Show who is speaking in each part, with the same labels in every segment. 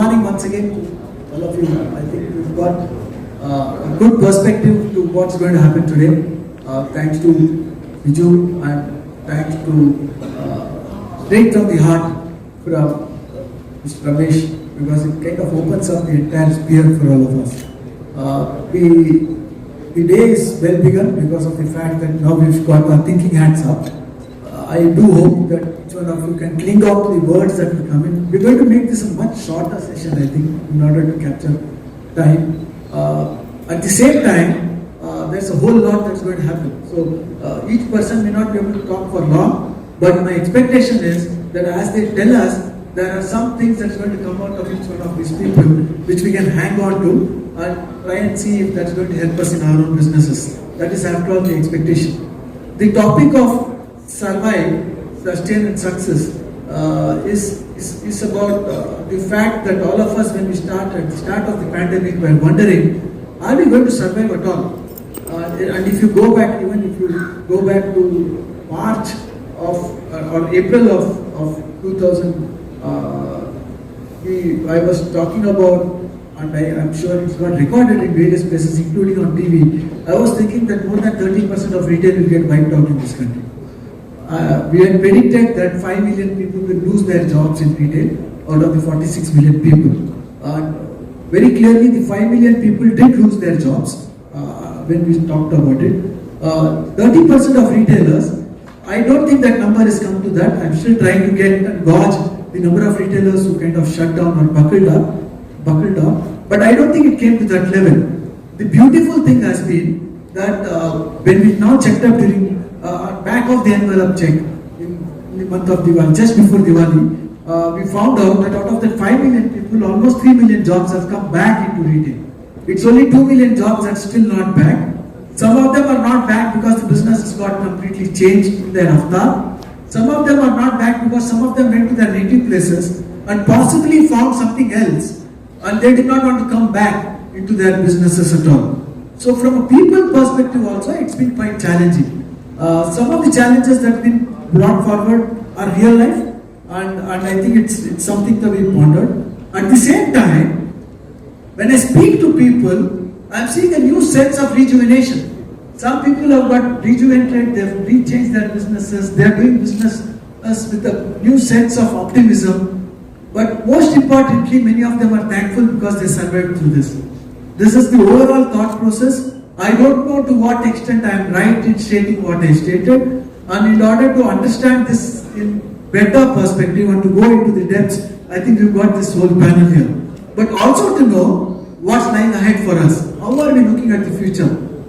Speaker 1: Morning once again to all of you. I think we've got a good perspective to what's going to happen today. Thanks to Viju and thanks to straight from the heart from Mr. Ramesh, because it kind of opens up the entire sphere for all of us. The day is well begun because of the fact that now we've got our thinking hats up. I do hope that each one of you can cling out to the words that will come in. We're going to make this a much shorter session, I think, in order to capture time. At the same time, there's a whole lot that's going to happen. So each person may not be able to talk for long, but my expectation is that as they tell us, there are some things that's going to come out of each one of these people which we can hang on to and try and see if that's going to help us in our own businesses. That is after all the expectation. The topic of survive, sustain and success is about the fact that all of us, when we start at the start of the pandemic, were wondering, are we going to survive at all? And if you go back, even if you go back to March of or April of 2000, I was talking about, and I'm sure it's got recorded in various places, including on TV. I was thinking that more than 30% of retail will get wiped out in this country. We had predicted that 5 million people will lose their jobs in retail out of the 46 million people. Very clearly, the 5 million people did lose their jobs when we talked about it. 30% of retailers, I don't think that number has come to that. I'm still trying to get and gauge the number of retailers who kind of shut down or buckled up. But I don't think it came to that level. The beautiful thing has been that when we now checked up during back of the envelope check in the month of Diwali, just before Diwali, we found out that out of the 5 million people, almost 3 million jobs have come back into retail. It's only 2 million jobs that's still not back. Some of them are not back because the business has got completely changed in their avatar. Some of them are not back because some of them went to their native places and possibly found something else, and they did not want to come back into their businesses at all. So from a people perspective also, it's been quite challenging. Some of the challenges that have been brought forward are real life, and I think it's something that we pondered. At the same time, when I speak to people, I'm seeing a new sense of rejuvenation. Some people have got rejuvenated, they've rechanged their businesses, they're doing business with a new sense of optimism. But most importantly, many of them are thankful because they survived through this. This is the overall thought process. I don't know to what extent I am right in stating what I stated, and in order to understand this in better perspective and to go into the depths, I think we've got this whole panel here. But also to know what's lying ahead for us. How are we looking at the future?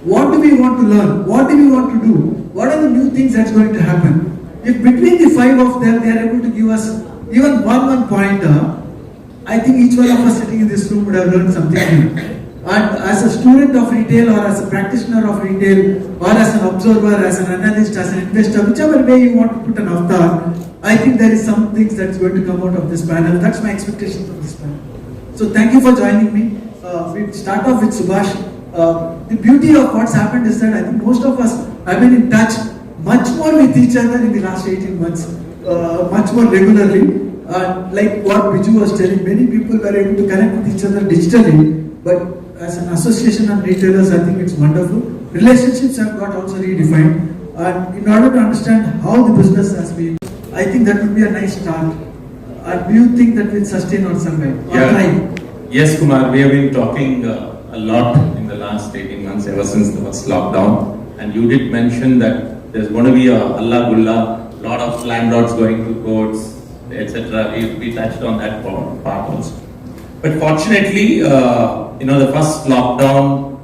Speaker 1: What do we want to learn? What do we want to do? What are the new things that's going to happen? If between the 5 of them they are able to give us even one pointer, I think each one of us sitting in this room would have learned something new. And as a student of retail, or as a practitioner of retail, or as an observer, as an analyst, as an investor, whichever way you want to put an avatar, I think there is some things that's going to come out of this panel. That's my expectation from this panel. So thank you for joining me. We start off with Subhash. The beauty of what's happened is that I think most of us have been in touch much more with each other in the last 18 months, much more regularly. Like what Viju was telling, many people were able to connect with each other digitally, but as an association of retailers, I think it's wonderful. Relationships have got also redefined, and in order to understand how the business has been, I think that would be a nice start. Do you think that will sustain or survive? Or thrive?
Speaker 2: Yes, Kumar, we have been talking a lot in the last 18 months, ever since the first lockdown, and you did mention that there's going to be a Allah Gulla, lot of landlords going to courts, etc. We touched on that part also. But fortunately, the first lockdown,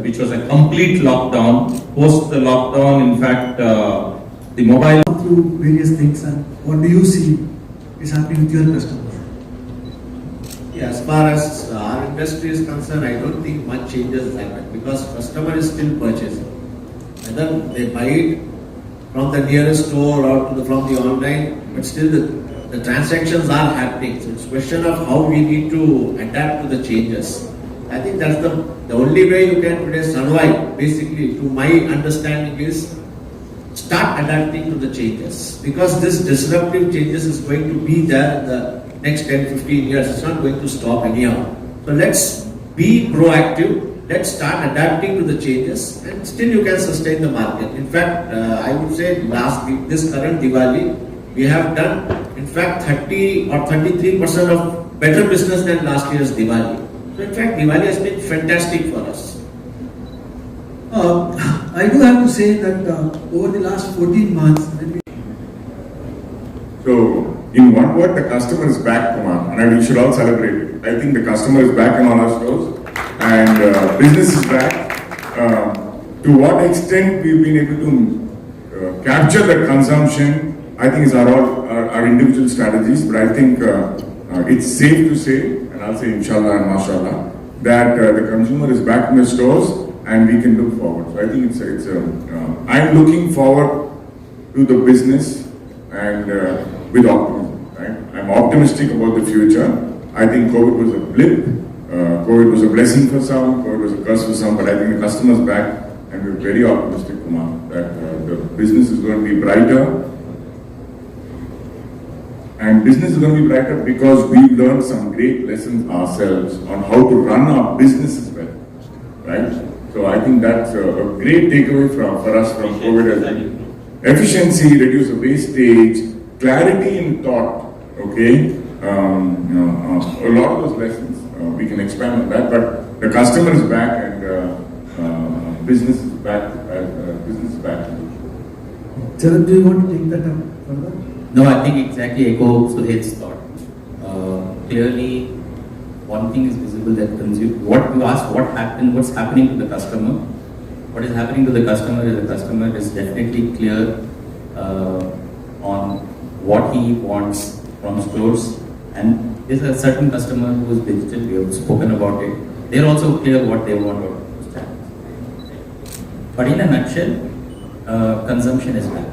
Speaker 2: which was a complete lockdown, post the lockdown, in fact, the mobile
Speaker 1: through various things, and what do you see is happening with your customers?
Speaker 3: Yeah, as far as our industry is concerned, I don't think much changes has happened because customer is still purchasing. Whether they buy it from the nearest store or from the online, but still the transactions are happening. So it's a question of how we need to adapt to the changes. I think that's the only way you can today survive. Basically, to my understanding, is start adapting to the changes, because this disruptive changes is going to be there in the next 10, 15 years. It's not going to stop anyhow. So let's be proactive. Let's start adapting to the changes, and still you can sustain the market. In fact, I would say this current Diwali, we have done, in fact, 30 or 33% of better business than last year's Diwali. So in fact, Diwali has been fantastic for us.
Speaker 1: I do have to say that over the last 14 months,
Speaker 4: So, in one word, the customer is back, Kumar, and we should all celebrate it. I think the customer is back in all our stores, and business is back. To what extent we've been able to capture the consumption, I think is our individual strategies, but I think it's safe to say, and I'll say inshallah and mashallah, that the consumer is back in the stores and we can look forward. So I think I'm looking forward to the business and with optimism. Right? I'm optimistic about the future. I think COVID was a blip. COVID was a blessing for some, COVID was a curse for some, but I think the customer's back and we're very optimistic, Kumar, that the business is going to be brighter. And business is going to be brighter because we've learned some great lessons ourselves on how to run our businesses well, right? So I think that's a great takeaway for us from COVID as well. Efficiency, reduce the wastage, clarity in thought, okay? A lot of those lessons, we can expand on that, but the customer is back and business is back.
Speaker 1: Charan, do you want to take that up further?
Speaker 5: No, I think exactly echo Suhail's thought. Clearly, one thing is visible that what you ask, what's happening to the customer. What is happening to the customer is definitely clear on what he wants from stores, and there's a certain customer who is digital. We have spoken about it. They're also clear what they want out of those channels. But in a nutshell, consumption is back.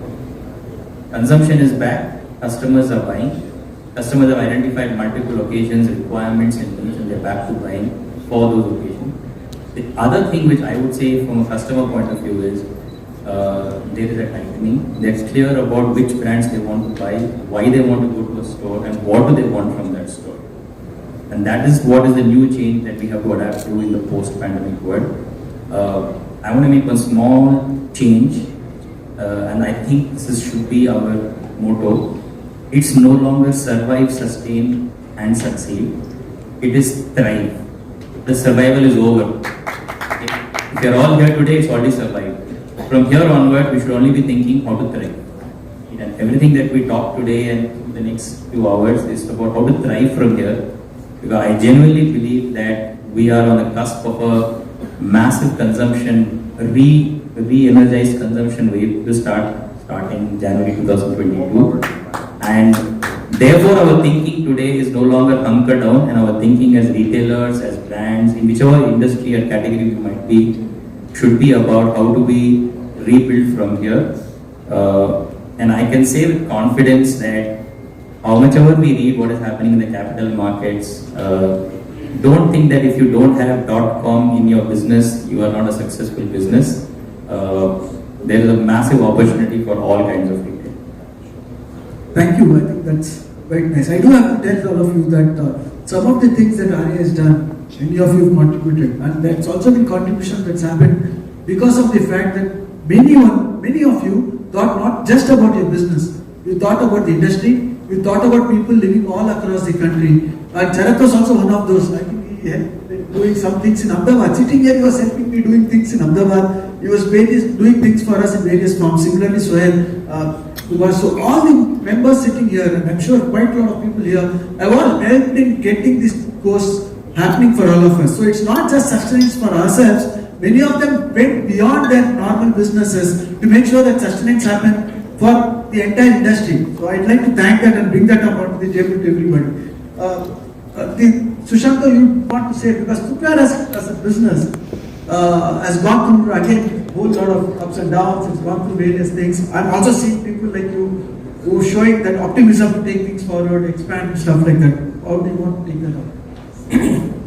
Speaker 5: Consumption is back. Customers are buying. Customers have identified multiple occasions, requirements, and needs, and they're back to buying for those occasions. The other thing which I would say from a customer point of view is there is a tightening. That's clear about which brands they want to buy, why they want to go to a store, and what do they want from that store. And that is what is the new change that we have to adapt to in the post-pandemic world. I want to make one small change, and I think this should be our motto. It's no longer survive, sustain, and succeed. It is thrive. The survival is over. If you're all here today, it's already survived. From here onward, we should only be thinking how to thrive. And everything that we talk today and the next few hours is about how to thrive from here. Because I genuinely believe that we are on the cusp of a massive consumption, re-energized consumption wave to starting January 2022. And therefore, our thinking today is no longer hunker down, and our thinking as retailers, as brands, in whichever industry or category we might be, should be about how do we rebuild from here. And I can say with confidence that how much ever we read what is happening in the capital markets, don't think that if you don't have .com in your business, you are not a successful business. There is a massive opportunity for all kinds of retail.
Speaker 1: Thank you. I think that's very nice. I do have to tell all of you that some of the things that Arya has done, many of you have contributed, and that's also the contribution that's happened because of the fact that many of you thought not just about your business. You thought about the industry. You thought about people living all across the country. And Charat was also one of those. I think he helped doing some things in Ahmedabad. Sitting here, he was helping me doing things in Ahmedabad. He was doing things for us in various forms. Similarly, Suhail. So all the members sitting here, and I'm sure quite a lot of people here, have all helped in getting this course happening for all of us. So it's not just sustenance for ourselves. Many of them went beyond their normal businesses to make sure that sustenance happened for the entire industry. So I'd like to thank that and bring that up onto the table to everybody. Sushanta, you want to say, because footwear as a business has gone through again a whole lot of ups and downs, it's gone through various things. I'm also seeing people like you who are showing that optimism to take things forward, expand and stuff like that. How do you want to take that up?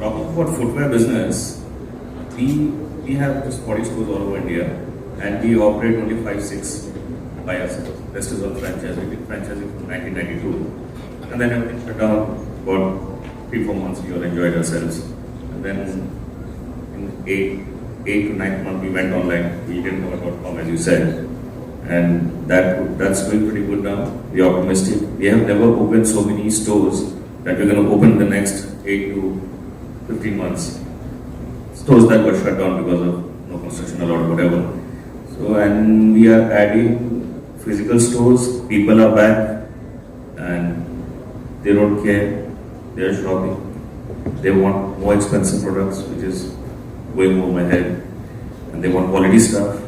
Speaker 6: Talking about footwear business, we have just 40 stores all over India, and we operate only 5-6 by ourselves. Rest is all franchise. We did franchising from 1992. And then everything shut down. About 3-4 months we all enjoyed ourselves. And then in 8 to 9th month we went online. We didn't know about .com, as you said. And that's going pretty good now. We are optimistic. We have never opened so many stores that we're going to open in the next 8 to 15 months. Stores that were shut down because of no construction allowed or whatever. So, and we are adding physical stores. People are back and they don't care. They are shopping. They want more expensive products, which is going over my head. And they want quality stuff.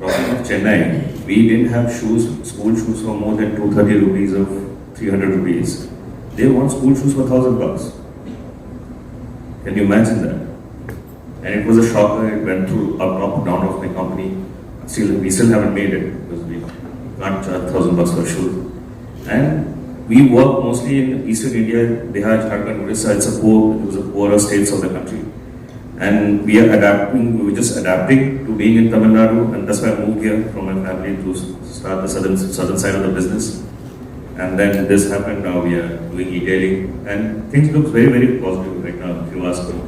Speaker 6: Talking of Chennai, we didn't have shoes, school shoes for more than 230 rupees or 300 rupees. They want school shoes for $1,000. Can you imagine that? And it was a shocker. It went through up, down of my company. We still haven't made it because we can't charge $1,000 for shoes. And we work mostly in Eastern India, Bihar, Jharkhand, Orissa. It was a poorer states of the country. And we are adapting, we were just adapting to being in Tamil Nadu, and that's why I moved here from my family to start the southern side of the business. And then this happened, now we are doing e-tailing, and things look very, very positive right now, if you ask me.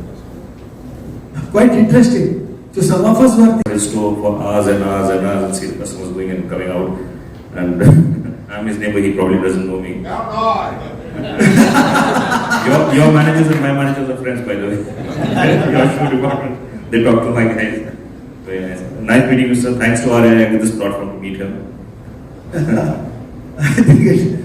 Speaker 1: Quite interesting. So some of us were
Speaker 6: I store for hours and hours and hours and see the customers going and coming out. And I'm his neighbor, he probably doesn't know me. Your managers and my managers are friends, by the way. Your shoe department, they talk to my guys. Very nice. Nice meeting you, sir. Thanks to our I get this platform to meet him.
Speaker 1: I think